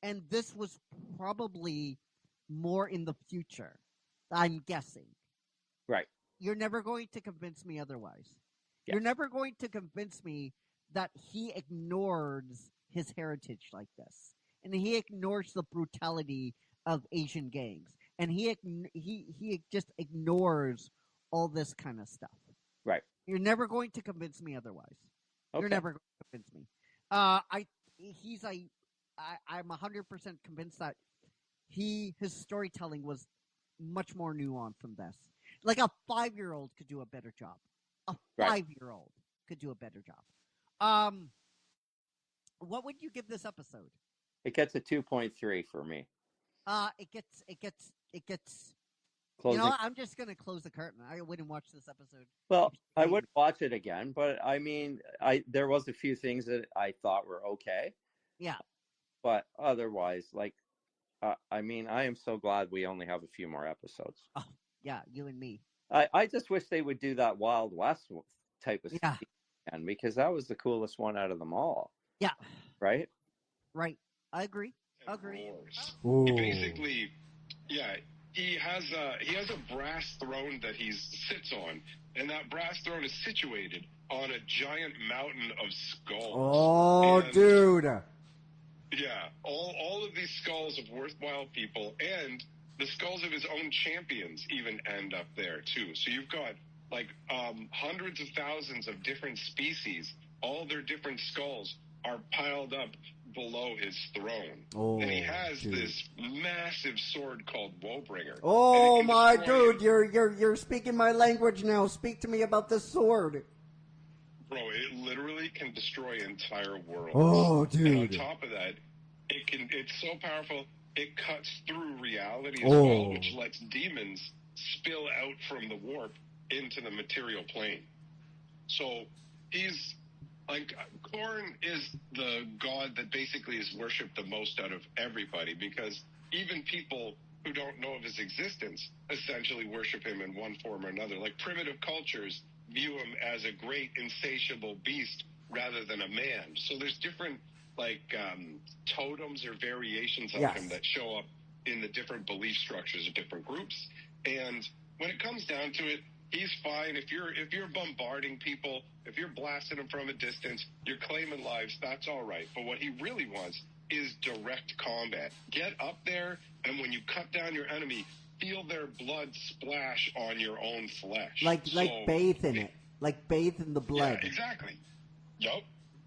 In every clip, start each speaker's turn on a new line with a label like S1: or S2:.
S1: and this was probably more in the future. I'm guessing.
S2: Right.
S1: You're never going to convince me otherwise.
S2: Yeah.
S1: You're never going to convince me that he ignores his heritage like this, and he ignores the brutality of Asian gangs, and he just ignores all this kind of stuff.
S2: Right.
S1: You're never going to convince me otherwise. You're
S2: Okay.
S1: never going to convince me. I'm 100% convinced that his storytelling was much more nuanced than this. Like a 5-year-old could do a better job. A
S2: Right.
S1: 5-year-old could do a better job. What would you give this episode?
S2: It gets a 2.3 for me.
S1: It gets.
S2: Closing.
S1: You know, I'm just gonna close the curtain. I wouldn't watch this episode.
S2: Well, I would watch it again, but I mean, there was a few things that I thought were okay.
S1: Yeah.
S2: But otherwise, like, I mean, I am so glad we only have a few more episodes.
S1: Oh, yeah, you and me.
S2: I just wish they would do that Wild West type of stuff again, because that was the coolest one out of them all.
S1: Yeah.
S2: Right?
S1: Right. I agree.
S3: He basically, he has a brass throne that he sits on, and that brass throne is situated on a giant mountain of skulls.
S4: Oh, dude.
S3: Yeah, all of these skulls of worthwhile people, and the skulls of his own champions even end up there too. So you've got like hundreds of thousands of different species. All their different skulls are piled up below his throne.
S4: Oh,
S3: and he has
S4: dude.
S3: this massive sword called Woebringer.
S4: Oh my dude, you're speaking my language now. Speak to me about this sword.
S3: Bro, it literally can destroy entire worlds.
S4: Oh, dude.
S3: And on top of that, it's so powerful, it cuts through reality as well, which lets demons spill out from the warp into the material plane. So he's like, Korn is the god that basically is worshipped the most out of everybody, because even people who don't know of his existence essentially worship him in one form or another. Like primitive cultures view him as a great insatiable beast rather than a man. So there's different totems or variations of him that show up in the different belief structures of different groups. And when it comes down to it, he's fine. If you're bombarding people, if you're blasting them from a distance, you're claiming lives, that's all right. But what he really wants is direct combat. Get up there, and when you cut down your enemy, feel their blood splash on your own flesh.
S4: Like bathe in it. Like bathe in the blood.
S3: Yeah, exactly. Yup.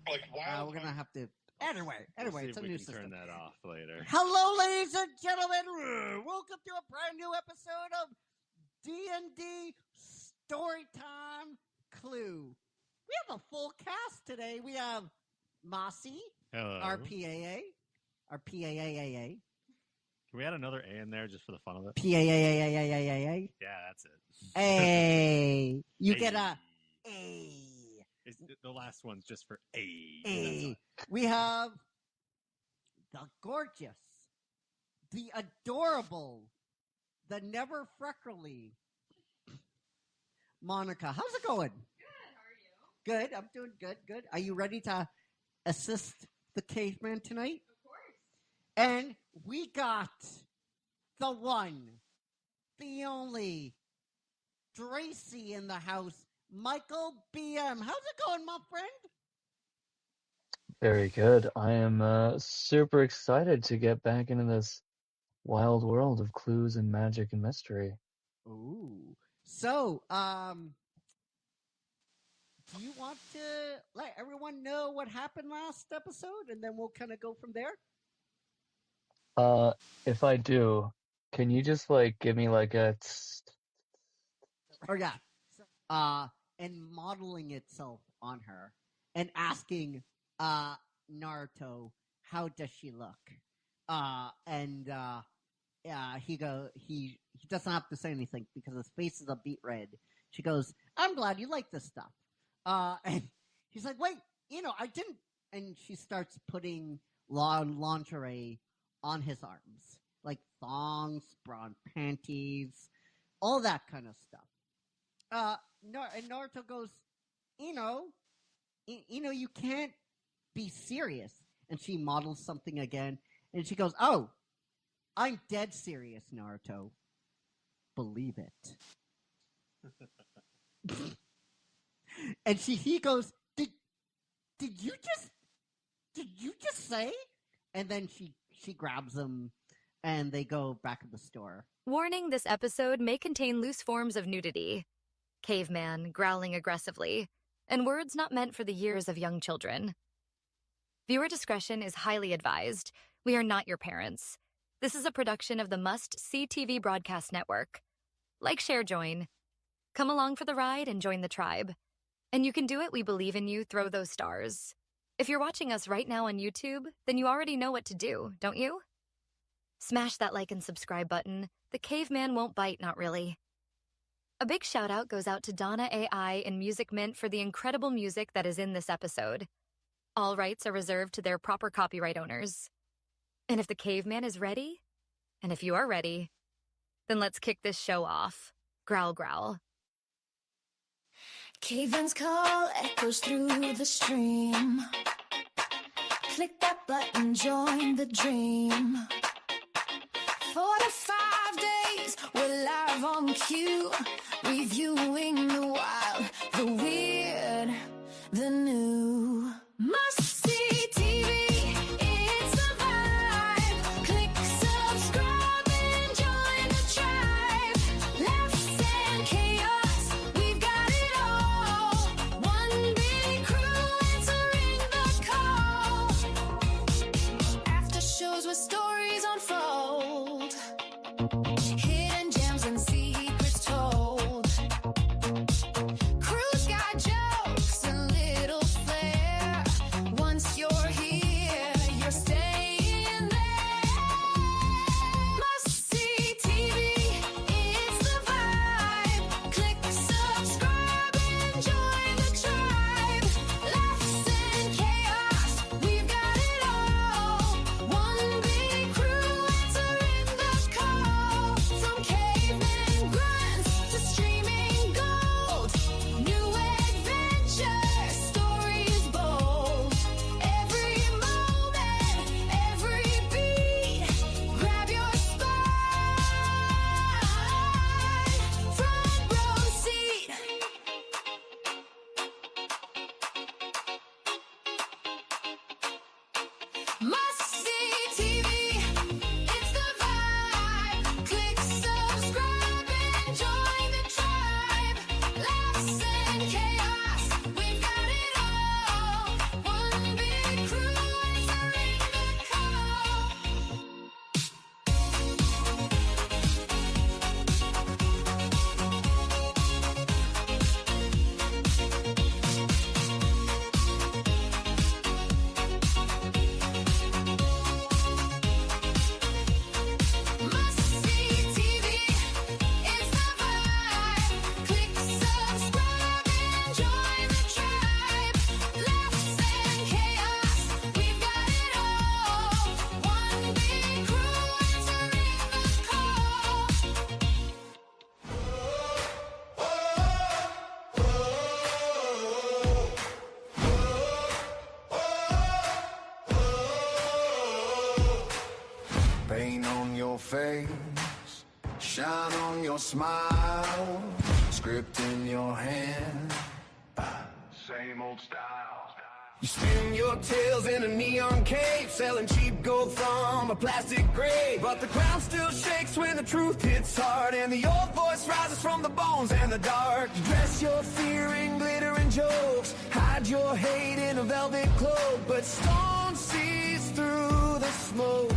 S3: Like, wow.
S1: We're going to have to... Anyway, it's a new system.
S5: Turn that off later.
S1: Hello, ladies and gentlemen. Welcome to a brand new episode of D&D Storytime Clue. We have a full cast today. We have Mossy,
S5: Hello.
S1: our PAA.
S5: Can we add another A in there just for the fun of it?
S1: PAA.
S5: Yeah, that's it.
S1: A. You get a A.
S5: The last one's just for A.
S1: A. We have the gorgeous, the adorable, the never freckly Monica. How's it going?
S6: Good. How are you?
S1: Good. I'm doing good. Are you ready to assist the caveman tonight?
S6: Of course.
S1: And we got the one, the only, Tracy in the house, Michael BM. How's it going, my friend?
S7: Very good. I am super excited to get back into this wild world of clues and magic and mystery.
S1: Ooh. So, do you want to let everyone know what happened last episode, and then we'll kind of go from there?
S7: If I do, can you just give me a...
S1: Oh, yeah. And modeling itself on her and asking Naruto, how does she look? He doesn't have to say anything because his face is a beet red. She goes, I'm glad you like this stuff. And he's like, wait, I didn't. And she starts putting lingerie on his arms, like thongs, bra panties, all that kind of stuff. And Naruto goes, you can't be serious. And she models something again, And she goes, "Oh, I'm dead serious, Naruto. Believe it." And he goes, Did you just say? And then she grabs him and they go back to the store.
S8: Warning, this episode may contain loose forms of nudity. Caveman growling aggressively, and words not meant for the ears of young children. Viewer discretion is highly advised. We are not your parents. This is a production of the Must See TV Broadcast Network. Like, share, join. Come along for the ride and join the tribe. And you can do it. We believe in you. Throw those stars. If you're watching us right now on YouTube, then you already know what to do, don't you? Smash that like and subscribe button. The caveman won't bite, not really. A big shout out goes out to Donna AI and Music Mint for the incredible music that is in this episode. All rights are reserved to their proper copyright owners. And if the caveman is ready, and if you are ready, then let's kick this show off. Growl, growl.
S9: Caveman's call echoes through the stream. Click that button, join the dream. 45 days, we're live on cue. Reviewing the wild, the weird, the new. Must see TV, it's the vibe. Click subscribe and join the tribe. Laughs and chaos, we've got it all. One big crew answering the call. After shows where stories unfold. Hidden gems and secrets told. Crew's got jokes and little flair. Once you're here, you're staying there. Must see TV, it's the vibe. Click subscribe and join the tribe. Laughs and chaos, we've got it all. One big crew answering the call. From caveman grunts to streaming gold. New adventure, stories bold. Every moment, every beat. Grab your spot. Front row seat. Must see TV, it's the vibe. Click subscribe and join the tribe. Laughs and chaos, we've got it all. One big crew answering the call. Must see TV, it's the vibe. Click subscribe and join the tribe. Laughs and chaos, we've got it all. One big crew answering the call.
S10: Paint on your face, shine on your smile, script in your hand, same old style. You spin your tails in a neon cape, selling cheap gold from a plastic grave. But the ground still shakes when the truth hits hard, and the old voice rises from the bones and the dark. You dress your fear in glitter and jokes, hide your hate in a velvet cloak, but stone sees through the smoke.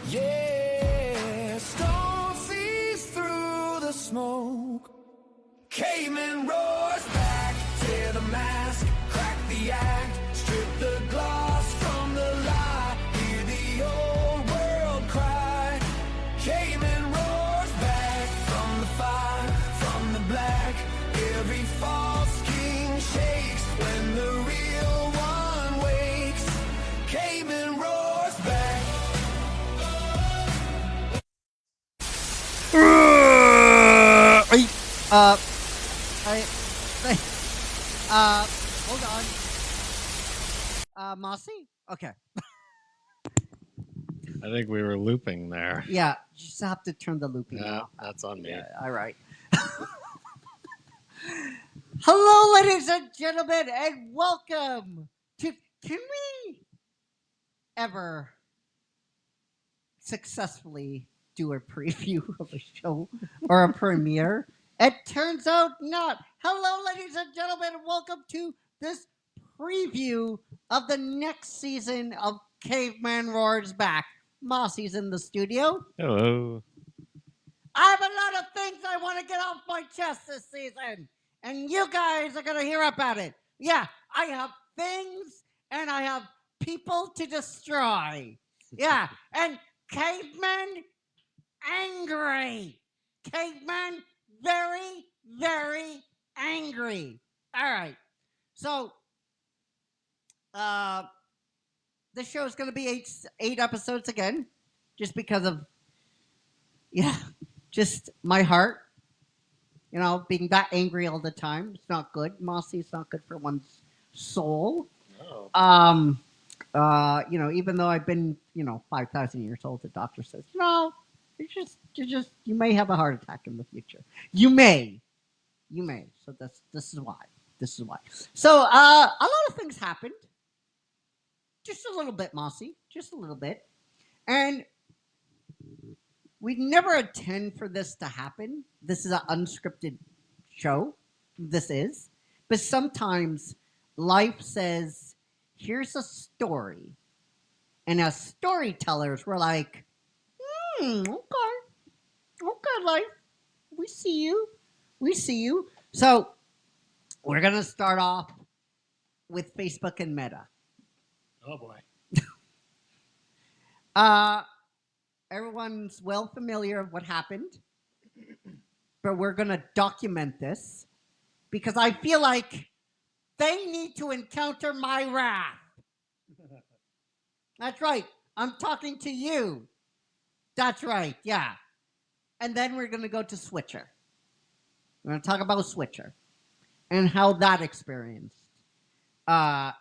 S10: Yeah, stone sees through the smoke. Caveman roars back, tear the mask, crack the act, strip the gloss from the lie, hear the old world cry. Caveman roars back from the fire, from the black. Every false king shakes when the real one wakes. Caveman roars back.
S1: Hold on. Mossy? Okay.
S5: I think we were looping there.
S1: Yeah, you just have to turn the looping
S5: Yeah,
S1: off.
S5: that's on me.
S1: Yeah, all right. Hello, ladies and gentlemen, and welcome to. Can we ever successfully do a preview of a show or a premiere? It turns out not. Hello, ladies and gentlemen, and welcome to this preview of the next season of Caveman Roars Back. Mossy's in the studio.
S5: Hello.
S1: I have a lot of things I want to get off my chest this season, and you guys are going to hear about it. Yeah, I have things, and I have people to destroy. Yeah, and Caveman angry. Caveman very, very angry. All right. So, the show is going to be eight episodes again, just because of, just my heart. You know, being that angry all the time. It's not good. Mossy, it's not good for one's soul.
S5: No.
S1: Even though I've been, 5,000 years old, the doctor says, you may have a heart attack in the future. You may. So this is why. So a lot of things happened. Just a little bit, Mossy. Just a little bit. And we never intend for this to happen. This is an unscripted show. This is. But sometimes life says, here's a story. And as storytellers, we're like, okay, life. We see you. So we're going to start off with Facebook and Meta.
S5: Oh, boy.
S1: Everyone's well familiar of what happened, but we're going to document this because I feel like they need to encounter my wrath. That's right. I'm talking to you. That's right. Yeah. And then we're going to go to Switcher. We're going to talk about Switcher and how that experience I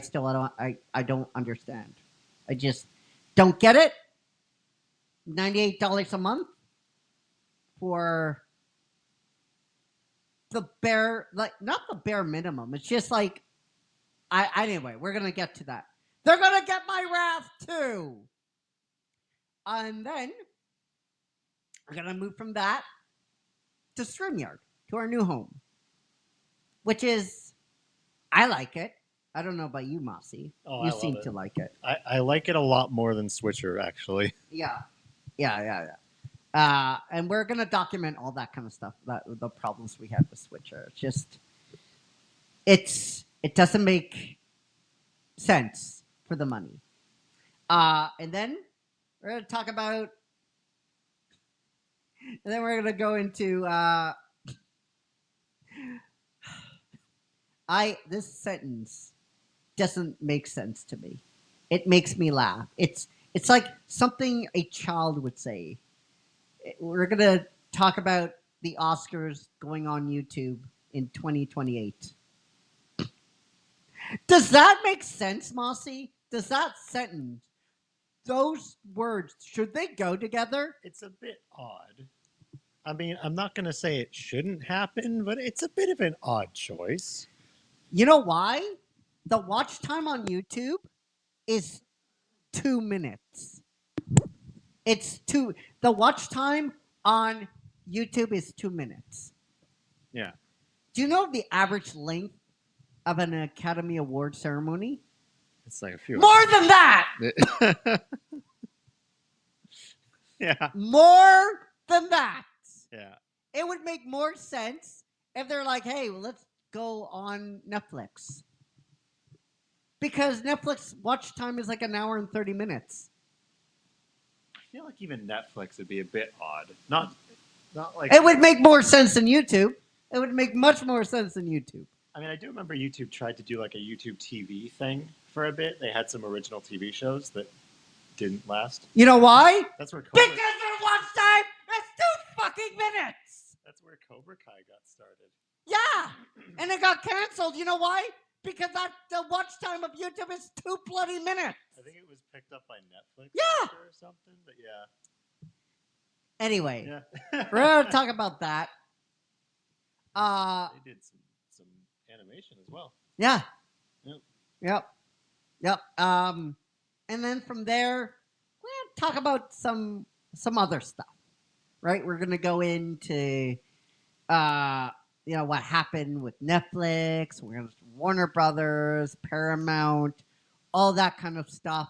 S1: still don't understand. I just don't get it. $98 a month for the bare, not the bare minimum. It's just like, anyway, we're going to get to that. They're going to get my wrath too. And then we're going to move from that to StreamYard, to our new home, which is, I like it. I don't know about you, Mossy.
S5: Oh,
S1: you seem to like it.
S5: I like it a lot more than Switcher, actually.
S1: Yeah. And we're going to document all that kind of stuff, the problems we have with Switcher. It doesn't make sense for the money. And then we're going to talk about, and then we're going to go into, this sentence doesn't make sense to me. It makes me laugh. It's like something a child would say. We're going to talk about the Oscars going on YouTube in 2028. Does that make sense, Mossy? Does that sentence, those words, should they go together?
S5: It's a bit odd. I mean, I'm not going to say it shouldn't happen, but it's a bit of an odd choice.
S1: You know why? The watch time on YouTube is 2 minutes. The watch time on YouTube is 2 minutes.
S5: Yeah.
S1: Do you know the average length of an Academy Award ceremony?
S5: It's like a few.
S1: More than that!
S5: Yeah.
S1: More than that.
S5: Yeah.
S1: It would make more sense if they're like, hey, let's go on Netflix. Because Netflix watch time is like an hour and 30 minutes.
S5: I feel like even Netflix would be a bit odd. Not like
S1: it would make more sense than YouTube. It would make much more sense than YouTube.
S5: I mean, I do remember YouTube tried to do like a YouTube TV thing for a bit. They had some original TV shows that didn't last.
S1: You know why?
S5: That's where
S1: because their watch time is 2 fucking minutes.
S5: That's where Cobra Kai got started.
S1: Yeah, and it got canceled. You know why? because the watch time of YouTube is 2 bloody minutes.
S5: I think it was picked up by Netflix or something, but yeah.
S1: Anyway,
S5: Yeah.
S1: we're going to talk about that.
S5: They did some animation as well.
S1: Yeah.
S5: Yep.
S1: Yep. And then from there, we're going to talk about some other stuff, right? We're going to go into, what happened with Netflix, we're going to Warner Brothers, Paramount, all that kind of stuff.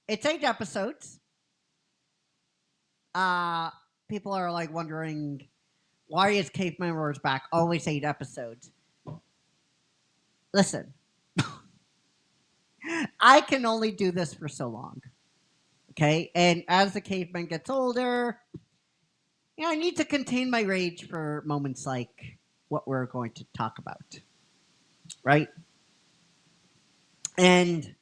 S1: It's 8 episodes. People are like wondering, why is Caveman Roars back always 8 episodes? Listen, I can only do this for so long. Okay? And as the caveman gets older, I need to contain my rage for moments like what we're going to talk about. Right? And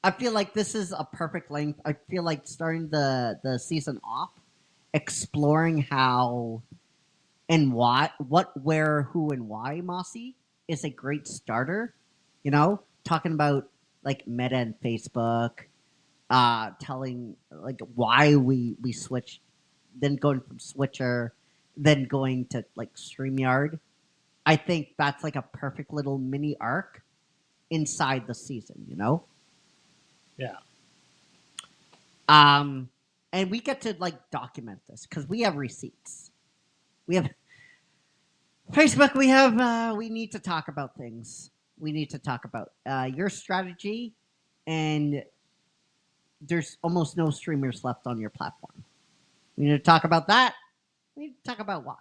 S1: I feel like this is a perfect length. I feel like starting the season off, exploring how and what, where, who, and why Mossy is a great starter. Talking about like Meta and Facebook, telling like why we switched, then going from Switcher, then going to like StreamYard. I think that's like a perfect little mini arc inside the season,
S5: Yeah.
S1: And we get to like document this because we have receipts. We have Facebook. We need to talk about things. We need to talk about your strategy, and there's almost no streamers left on your platform. We need to talk about that. We need to talk about why.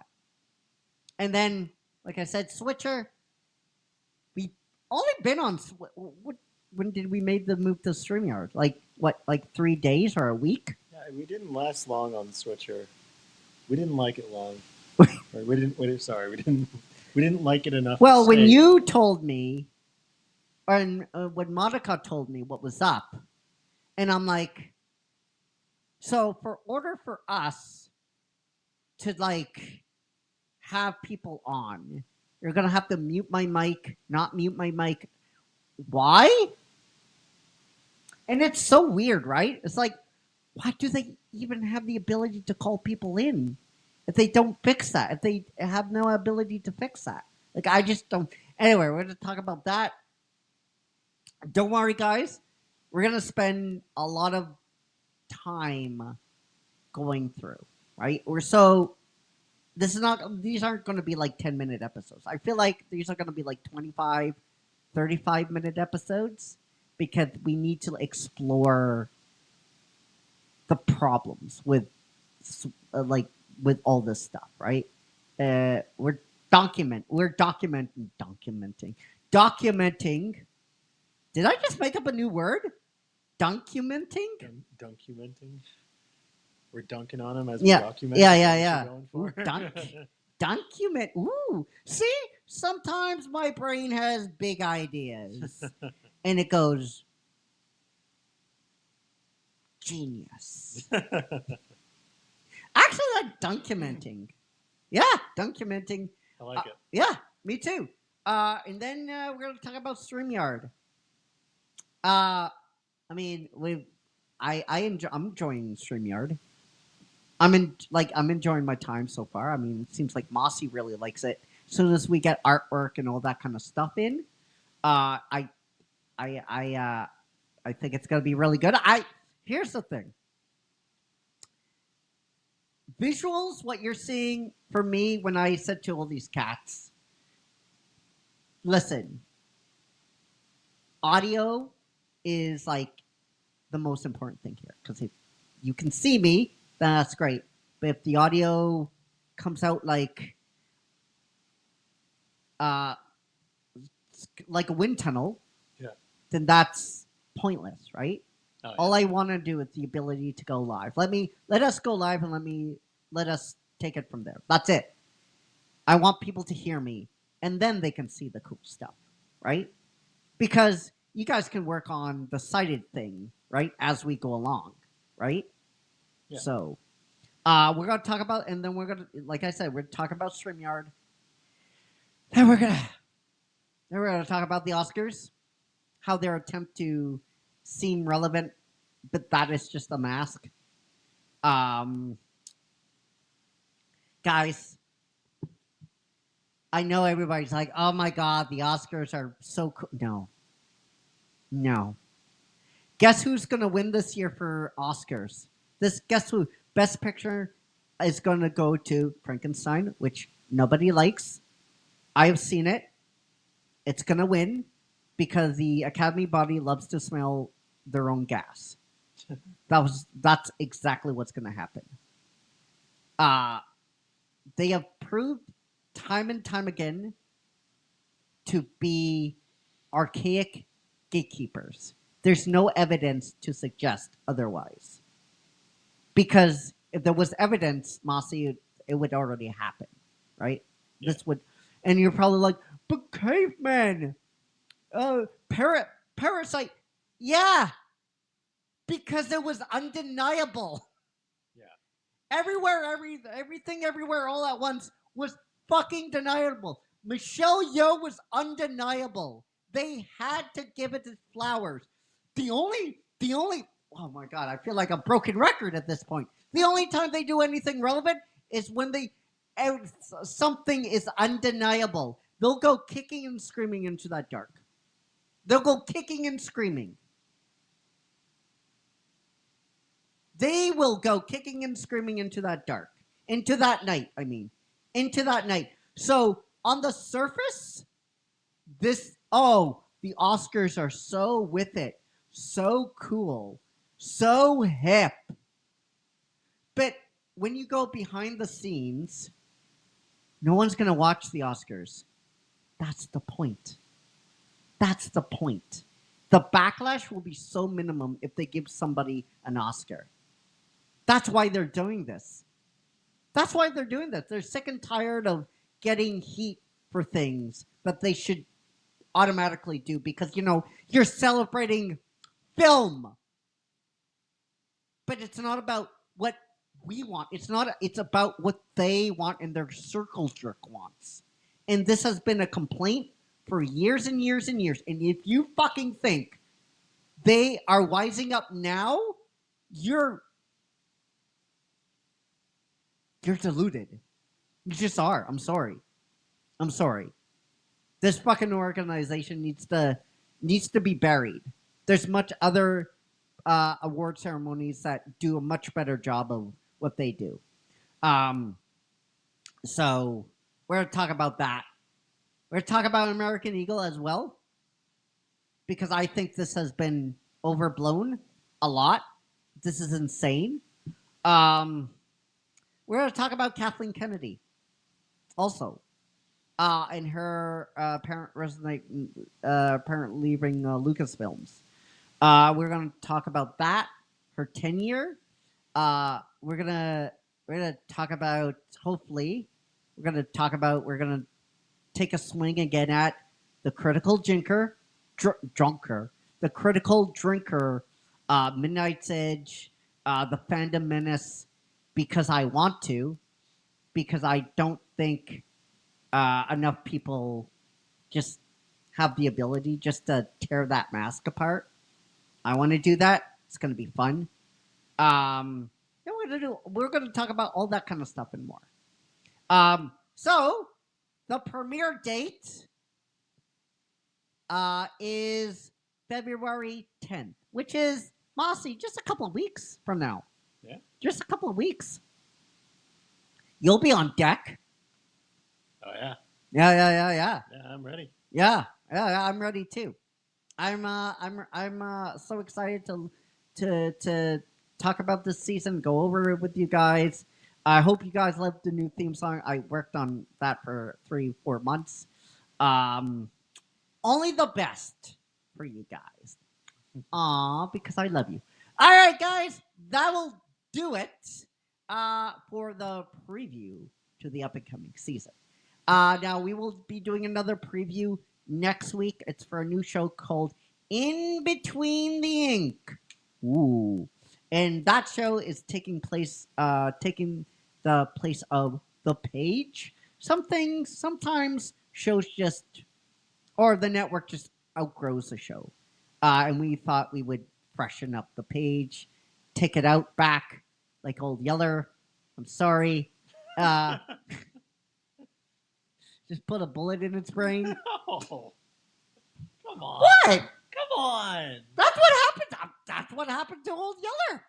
S1: And then, like I said, Switcher. We only been on when did we make the move to StreamYard? Like 3 days or a week?
S5: Yeah, we didn't last long on Switcher. We didn't like it long. we didn't like it enough.
S1: Well, when you told me, and when Monica told me what was up, and I'm like, so for order for us to like have people on, you're gonna have to mute my mic, not mute my mic. Why? And it's so weird, right? It's like, why do they even have the ability to call people in if they don't fix that? If they have no ability to fix that? Like, I just don't. Anyway, we're going to talk about that. Don't worry, guys. We're going to spend a lot of time going through, right? These aren't going to be like 10-minute episodes. I feel like these are going to be like 25, 35-minute episodes because we need to explore the problems with all this stuff, right? We're documenting. Did I just make up a new word? Documenting?
S5: Documenting. We're dunking on him as we document.
S1: Yeah. Document. Ooh, see, sometimes my brain has big ideas, and it goes genius. Actually, like documenting. Yeah, documenting.
S5: I like it.
S1: Yeah, me too. And then we're going to talk about StreamYard. I mean, I'm enjoying StreamYard. I'm enjoying my time so far. I mean, it seems like Mossy really likes it. As soon as we get artwork and all that kind of stuff in, I think it's gonna be really good. Here's the thing. Visuals, what you're seeing for me when I said to all these cats, listen, audio is like the most important thing here. Because if you can see me, that's great. But if the audio comes out like a wind tunnel, then that's pointless, right? Oh, yeah. All I want to do is the ability to go live. Let us go live and let us take it from there. That's it. I want people to hear me, and then they can see the cool stuff, right? Because you guys can work on the sighted thing, right, as we go along, right? Yeah. So we're going to talk about, and then we're going to, like I said, we're going to talk about StreamYard. Then we're gonna talk about the Oscars, how their attempt to seem relevant, but that is just a mask. Guys, I know everybody's like, "Oh my God, the Oscars are so cool." No. Guess who's gonna win this year for Oscars? Guess who? Best Picture is gonna go to Frankenstein, which nobody likes. I've seen it. It's gonna win because the Academy body loves to smell their own gas. That's exactly what's gonna happen. They have proved time and time again to be archaic gatekeepers. There's no evidence to suggest otherwise. Because if there was evidence, Mossy, it would already happen, right? Yeah. And you're probably like, but caveman, parasite, yeah, because it was undeniable. Yeah. Everything everywhere all at once was fucking deniable. Michelle Yeoh was undeniable. They had to give it its flowers. The only oh my God, I feel like a broken record at this point. The only time they do anything relevant is when something is undeniable. They'll go kicking and screaming into that dark. They'll go kicking and screaming. They will go kicking and screaming into that dark. Into that night, I mean. Into that night. So, on the surface, the Oscars are so with it. So cool. So hip. But when you go behind the scenes, no one's going to watch the Oscars. That's the point. That's the point. The backlash will be so minimum if they give somebody an Oscar. That's why they're doing this. That's why they're doing this. They're sick and tired of getting heat for things that they should automatically do because, you're celebrating film. But it's not about what we want. It's about what they want and their circle jerk wants. And this has been a complaint for years and years and years. And if you fucking think they are wising up now, you're deluded. You just are. I'm sorry. This fucking organization needs to be buried. There's much other award ceremonies that do a much better job of what they do. So we're going to talk about that. We're going to talk about American Eagle as well, because I think this has been overblown a lot. This is insane. We're going to talk about Kathleen Kennedy also, and her apparent leaving Lucasfilms. We're going to talk about that, her tenure. We're gonna talk about, hopefully, we're gonna take a swing again at the critical drinker, the critical drinker, Midnight's Edge, the Fandom Menace, because I want to, because I don't think enough people just have the ability just to tear that mask apart. I want to do that. It's going to be fun. We're going to talk about all that kind of stuff and more. So the premiere date is February 10th, which is, Mossy, just a couple of weeks from now. Yeah. Just a couple of weeks. You'll be on deck.
S5: Oh yeah.
S1: Yeah.
S5: Yeah, I'm ready.
S1: Yeah, I'm ready too. I'm so excited to talk about this season, go over it with you guys. I hope you guys loved the new theme song. I worked on that for 3-4 months. Only the best for you guys. Because I love you. All right, guys, that will do it for the preview to the up-and-coming season. Now, we will be doing another preview next week. It's for a new show called In Between the Ink. Ooh. And that show is taking the place of The Page. Sometimes shows just, or the network just outgrows the show. And we thought we would freshen up the page, take it out back like Old Yeller. I'm sorry. Just put a bullet in its brain.
S5: Oh, come on.
S1: What?
S5: Come on.
S1: That's what happened. That's what happened to Old Yeller.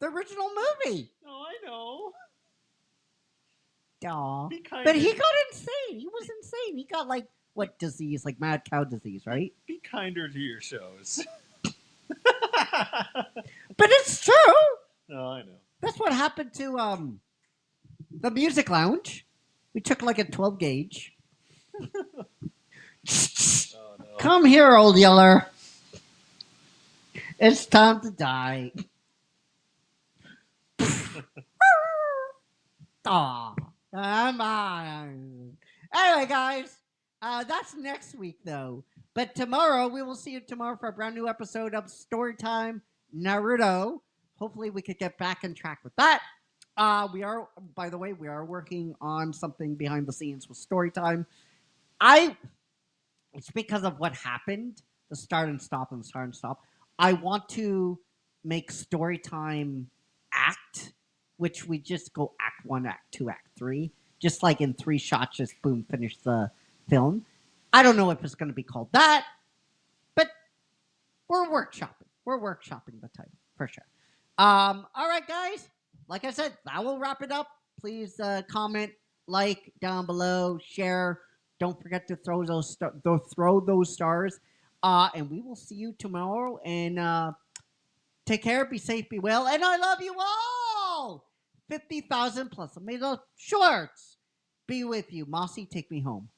S1: The original movie.
S5: No, I know.
S1: Aw. But he got insane. He was insane. He got like, what disease? Like mad cow disease, right?
S5: Be kinder to your shows.
S1: But it's true.
S5: No, I know.
S1: That's what happened to the Music Lounge. We took like a 12 gauge.
S5: Oh, no.
S1: Come here, Old Yeller. It's time to die. Aw. Anyway, guys, that's next week, though. But tomorrow, we will see you tomorrow for a brand new episode of Storytime Naruto. Hopefully, we could get back on track with that. We are working on something behind the scenes with Storytime. It's because of what happened, the start and stop. I want to make Storytime act, which we just go act 1, act 2, act 3. Just like in 3 shots, just boom, finish the film. I don't know if it's going to be called that, but we're workshopping. We're workshopping the title, for sure. All right, guys. Like I said, that will wrap it up. Please comment, like down below, share. Don't forget to throw those stars. And we will see you tomorrow. And take care, be safe, be well. And I love you all. 50,000 plus. May those shorts be with you. Mossy, take me home.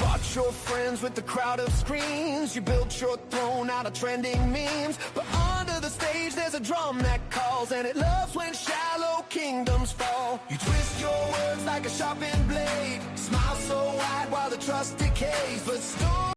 S10: Bought your friends with the crowd of screens. You built your throne out of trending memes. But under the stage there's a drum that calls, and it loves when shallow kingdoms fall. You twist your words like a sharpened blade. Smile so wide while the trust decays. But